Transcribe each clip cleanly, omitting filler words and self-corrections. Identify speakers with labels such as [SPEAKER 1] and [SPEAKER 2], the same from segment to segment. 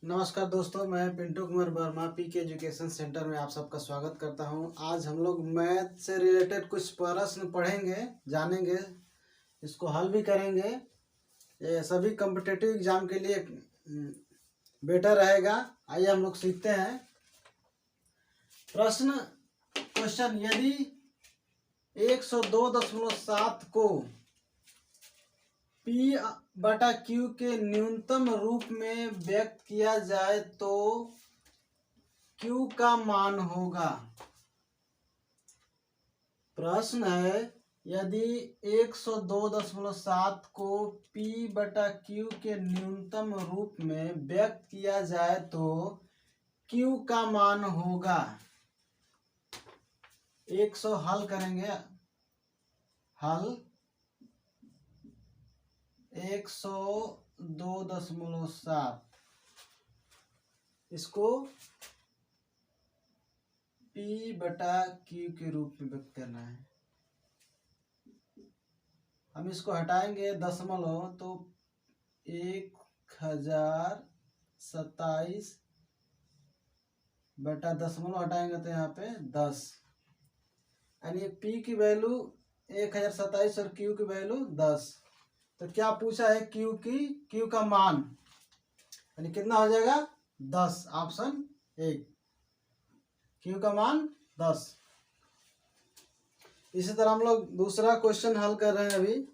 [SPEAKER 1] नमस्कार दोस्तों, मैं पिंटू कुमार वर्मा पीके एजुकेशन सेंटर में आप सबका स्वागत करता हूं। आज हम लोग मैथ से रिलेटेड कुछ प्रश्न पढ़ेंगे, जानेंगे, इसको हल भी करेंगे। ये सभी कॉम्पिटिटिव एग्जाम के लिए बेटर रहेगा। आइए हम लोग सीखते हैं। क्वेश्चन, यदि 102.7 को P/Q के न्यूनतम रूप में व्यक्त किया जाए तो Q का मान होगा। प्रश्न है, यदि 102.7 को P/Q के न्यूनतम रूप में व्यक्त किया जाए तो Q का मान होगा। 100 हल करेंगे। हल 102.7 इसको P/Q के रूप में व्यक्त करना है। हम इसको हटाएंगे दशमलव तो 1027 बटा दशमलव हटाएंगे तो यहाँ पे 10, यानी P की वैल्यू 1027 और Q की वैल्यू 10। तो क्या पूछा है? Q का मान, यानी कितना हो जाएगा? 10। ऑप्शन 1, Q का मान 10। इसी तरह हम लोग दूसरा क्वेश्चन हल कर रहे हैं अभी।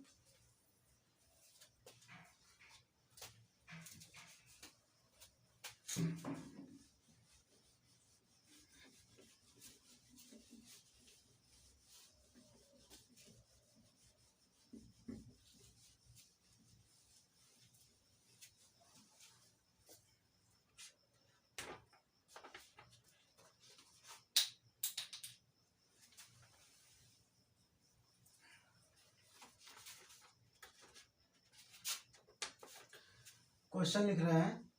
[SPEAKER 1] क्वेश्चन लिख रहे हैं,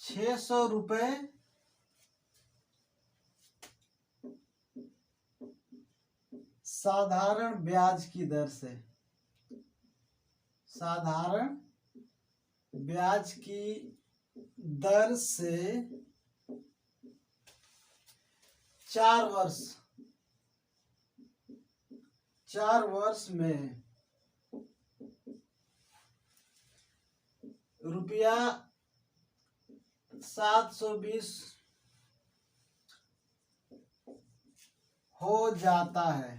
[SPEAKER 1] 600 रुपये साधारण ब्याज की दर से, साधारण ब्याज की दर से 4 वर्ष में रुपया 720 हो जाता है।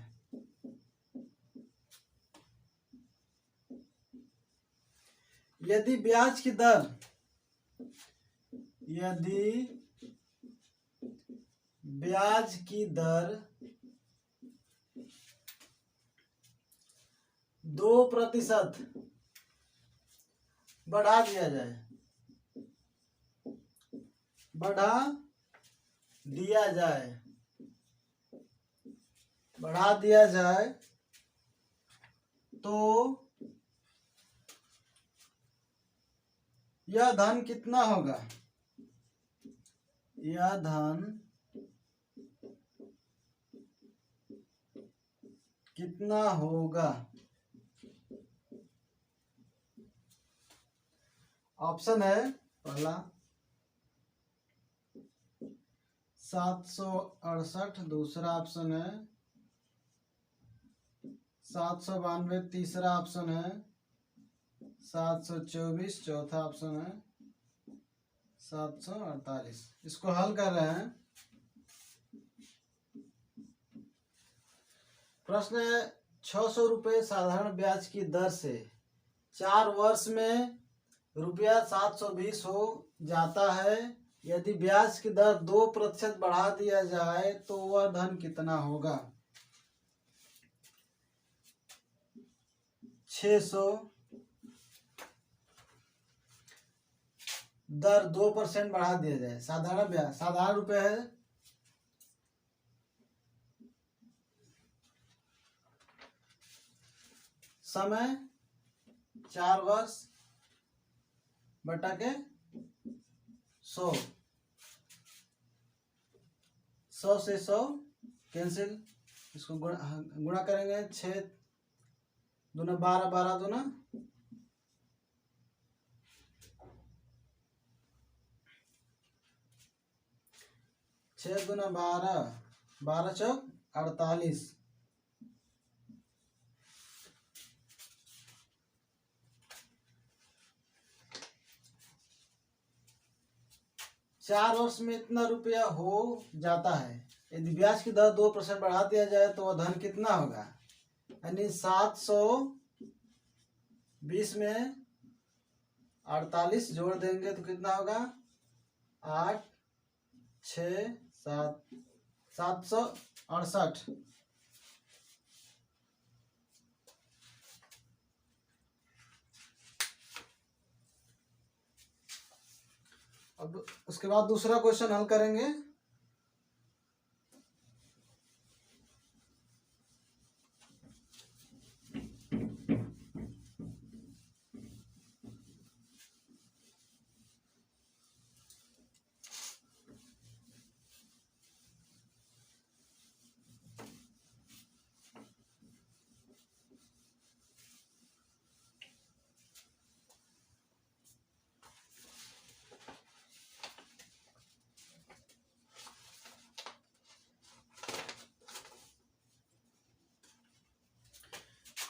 [SPEAKER 1] यदि ब्याज की दर 2% बढ़ा दिया जाए तो यह धन कितना होगा? यह धन कितना होगा? ऑप्शन है, पहला 768, दूसरा ऑप्शन है 792, तीसरा ऑप्शन है 724, चौथा ऑप्शन है 748। इसको हल कर रहे हैं। प्रश्न है, 600 रुपये साधारण ब्याज की दर से 4 वर्ष में रुपया 720 हो जाता है। यदि ब्याज की दर 2% बढ़ा दिया जाए तो वह धन कितना होगा? 600 दर 2% बढ़ा दिया जाए, साधारण ब्याज, साधारण रुपये है, समय 4 वर्ष बटा के 100 से 100 कैंसिल, इसको गुणा करेंगे। 6 दूना 12, 12 दूना 6 दूना 12, 12 चौक 48। 4 वर्ष में इतना रुपया हो जाता है। यदि ब्याज की दर 2% बढ़ा दिया जाए तो वह धन कितना होगा? यानी 720 में 48 जोड़ देंगे तो कितना होगा? 8, 6, 7, 768। अब उसके बाद दूसरा क्वेश्चन हल करेंगे।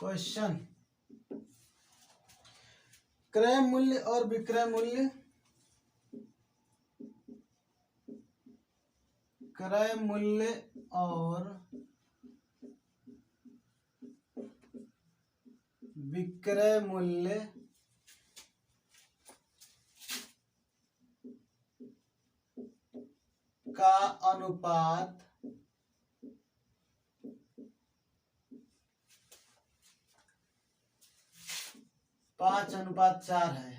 [SPEAKER 1] क्वेश्चन, क्रय मूल्य और विक्रय मूल्य, क्रय मूल्य और विक्रय मूल्य का अनुपात 5:4 है।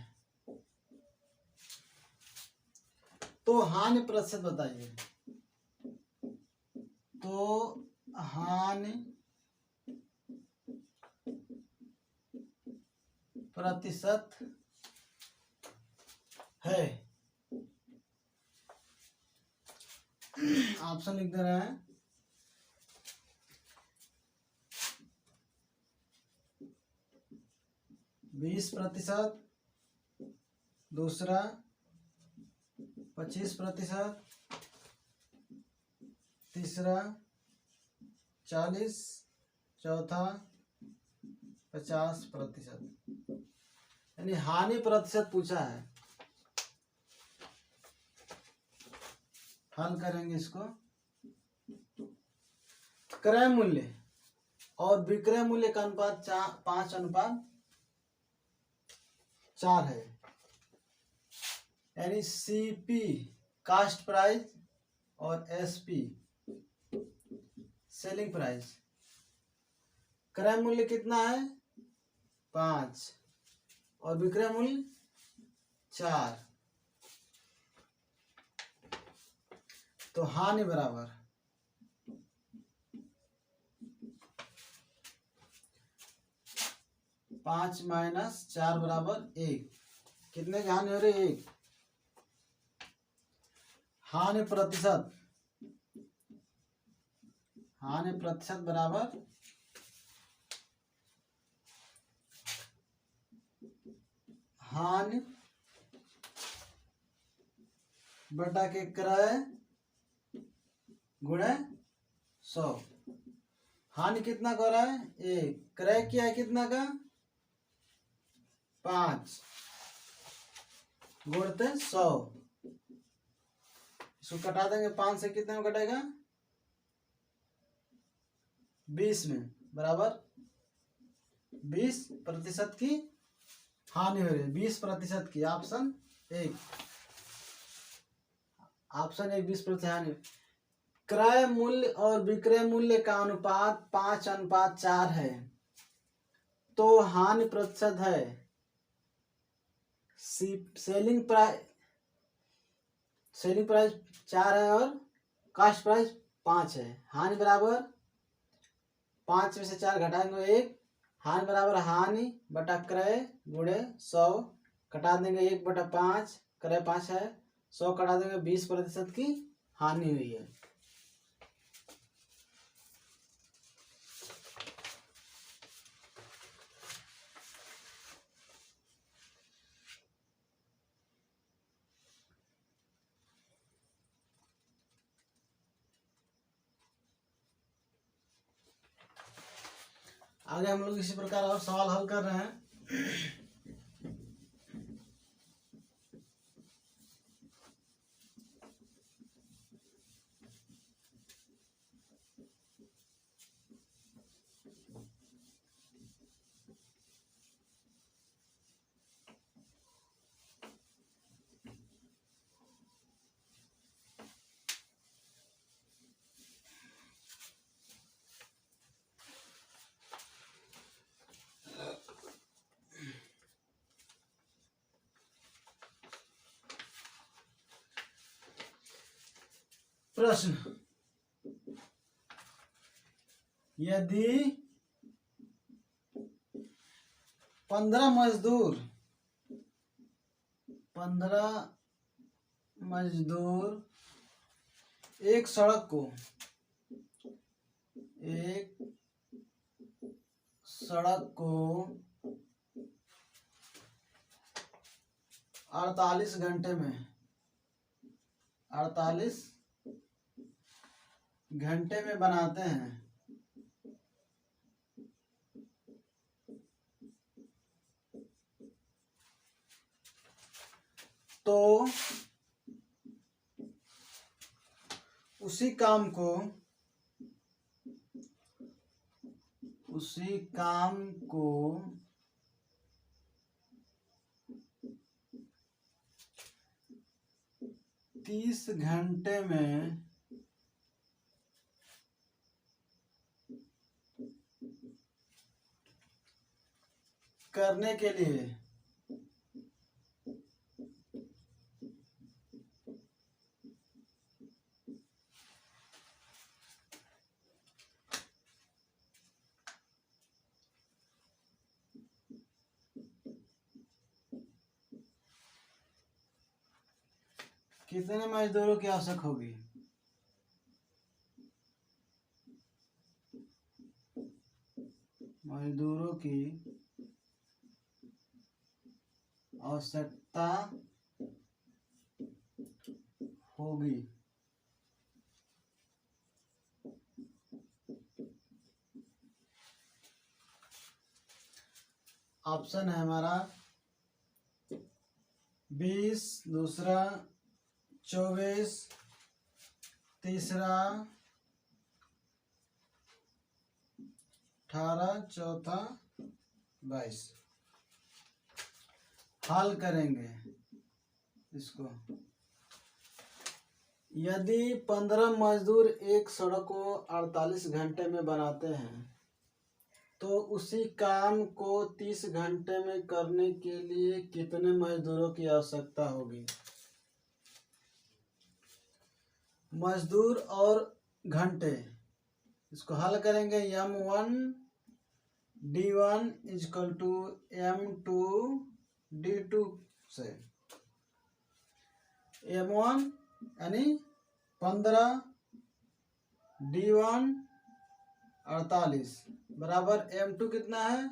[SPEAKER 1] तो हानि प्रतिशत बताइए। तो हानि प्रतिशत है, ऑप्शन लिख दे रहे हैं। बीस प्रतिशत, दूसरा 25%, तीसरा 40, चौथा 50%। यानी हानि प्रतिशत पूछा है। हल करेंगे इसको। क्रय मूल्य और विक्रय मूल्य का अनुपात 5:4 है। यानी सीपी कास्ट प्राइस और एसपी सेलिंग प्राइस। क्रय मूल्य कितना है? 5 और विक्रय मूल्य 4। तो हानि बराबर 5 - 4 बराबर 1। कितने की हानि हो रही है? 1। हानि प्रतिशत, हानि प्रतिशत बराबर हानि बटा के क्रय गुणे 100। हानि कितना का रहा है? 1। क्रय किया है कितना का? 5 गुणते 100। इसको कटा देंगे। 5 से कितने में कटेगा? 20 में, बराबर 20% की हानि हो रही है। 20% की। ऑप्शन 1, ऑप्शन 1 20% हानि। क्रय मूल्य और विक्रय मूल्य का अनुपात 5:4 है। तो हानि प्रतिशत है सेलिंग प्राइस 4 है और कास्ट प्राइस 5 है। हानि बराबर 5 में से 4 घटाएंगे 1। हानि बराबर हानि बटा क्रय गुणे 100। कटा देंगे 1/5, क्रय 5 है, 100 कटा देंगे, 20% की हानि हुई है। आगे हम लोग इसी प्रकार और सवाल हल कर रहे हैं। प्रश्न, यदि 15 मजदूर एक सड़क को 48 घंटे में बनाते हैं, तो उसी काम को 30 घंटे में करने के लिए कितने मजदूरों की आवश्यकता होगी? मजदूरों की आवश्यकता होगी। ऑप्शन है हमारा 20, दूसरा 24, तीसरा 18, चौथा 22। हल करेंगे इसको। यदि 15 मजदूर एक सड़क को 48 घंटे में बनाते हैं, तो उसी काम को 30 घंटे में करने के लिए कितने मजदूरों की आवश्यकता होगी? मजदूर और घंटे, इसको हल करेंगे। M1 D1 = M2 D2 से। M1 यानी 15, D1 48 बराबर M2 कितना है?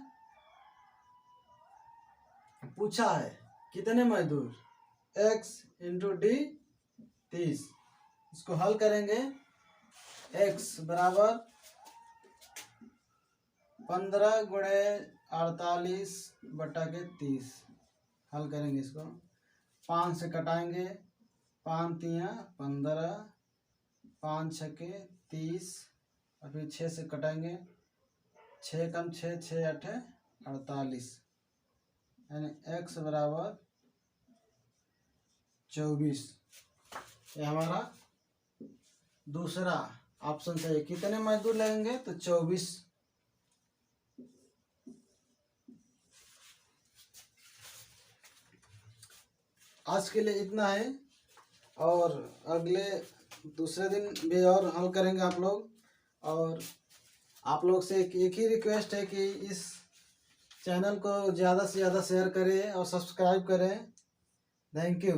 [SPEAKER 1] पूछा है कितने मजदूर, X × D 30। इसको हल करेंगे। X बराबर 15 × 48 / 30। हल करेंगे इसको। 5 से कटाएंगे, 5 × 15, 5 × 6 = 30, और फिर 6 से कटाएंगे, 6 × 6 = 6 × 8 = 48, यानी X बराबर 24। ये हमारा दूसरा ऑप्शन सही। कितने मजदूर लगेंगे? तो 24। आज के लिए इतना है, और अगले दूसरे दिन भी और हल करेंगे आप लोग। और आप लोग से एक ही रिक्वेस्ट है कि इस चैनल को ज़्यादा से ज़्यादा शेयर करें और सब्सक्राइब करें। Thank you.